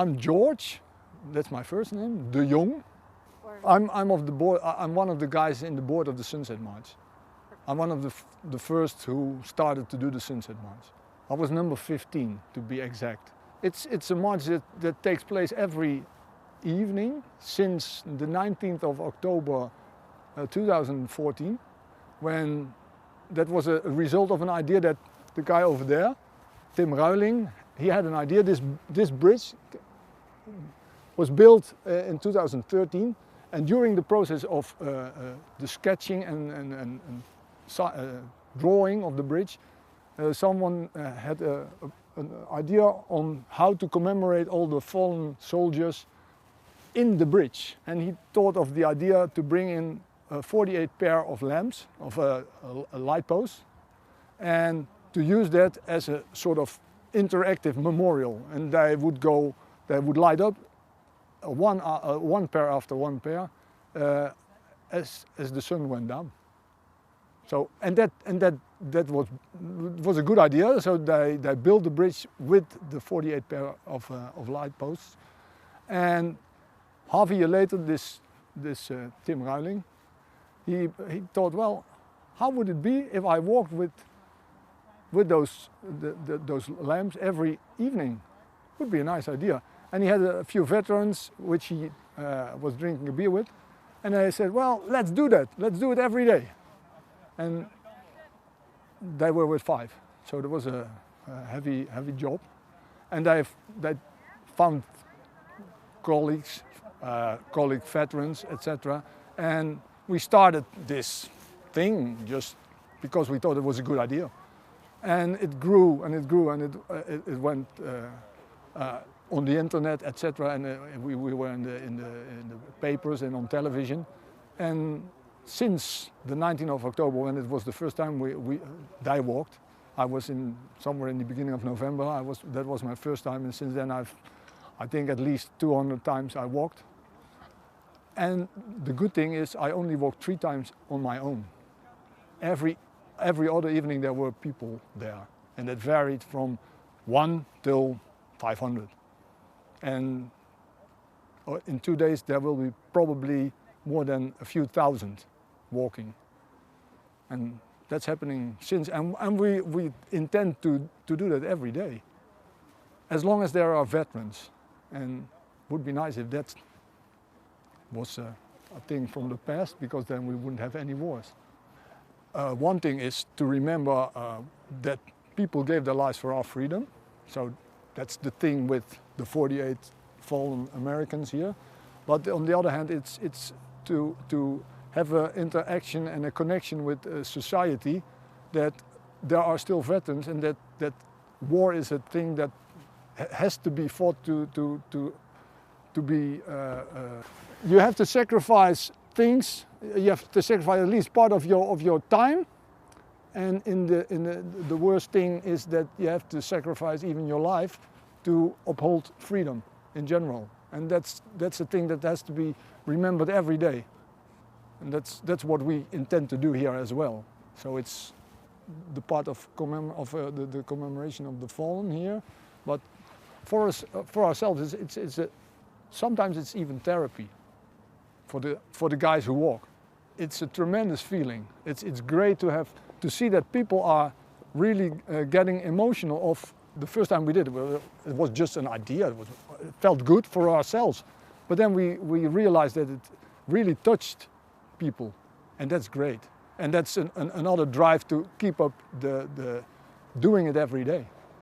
I'm George, that's my first name, de Jongh. I'm of the board. I'm one of the guys in the board of the Sunset March. I'm one of the first who started to do the Sunset March. I was number 15 to be exact. It's a march that takes place every evening since the 19th of October 2014, when that was a result of an idea that the guy over there, Tim Ruiling, he had an idea. This bridge was built in 2013, and during the process of the sketching and drawing of the bridge, someone had an idea on how to commemorate all the fallen soldiers in the bridge. And he thought of the idea to bring in 48 pair of lamps, of a light post, and to use that as a sort of interactive memorial. And they would light up one pair after one pair as the sun went down. So that was a good idea. So they built the bridge with the 48 pair of light posts. And half a year later, this Tim Ruiling, he thought, well, how would it be if I walked with those lamps every evening? Would be a nice idea. And he had a few veterans which he was drinking a beer with, and I said, well, let's do that. Let's do it every day. And they were with 5, so there was a heavy job. And they found colleagues, veterans, etc. And we started this thing just because we thought it was a good idea. And it grew and it grew, and it went on the internet, etc. And we were in the papers and on television. And since the 19th of October, when it was the first time I walked, I was somewhere in the beginning of November. That was my first time, and since then I think at least 200 times I walked. And the good thing is I only walked 3 times on my own. Every other evening there were people there, and it varied from 1 till 500. And in 2 days there will be probably more than a few thousand walking. And that's happening since, and we intend to do that every day, as long as there are veterans. And it would be nice if that was a thing from the past, because then we wouldn't have any wars. One thing is to remember that people gave their lives for our freedom. So that's the thing with the 48 fallen Americans here. But on the other hand, it's to have an interaction and a connection with society, that there are still veterans, and that war is a thing that has to be fought to be. You have to sacrifice things. You have to sacrifice at least part of your time, and the worst thing is that you have to sacrifice even your life to uphold freedom in general. And that's a thing that has to be remembered every day. And that's what we intend to do here as well. So it's the part of the commemoration of the fallen here, but for us, for ourselves, sometimes it's even therapy for the guys who walk. It's a tremendous feeling. It's great to see that people are really getting emotional. Of the first time we did it, it was just an idea. It felt good for ourselves, but then we realized that it really touched people, and that's great. And that's another drive to keep up the doing it every day.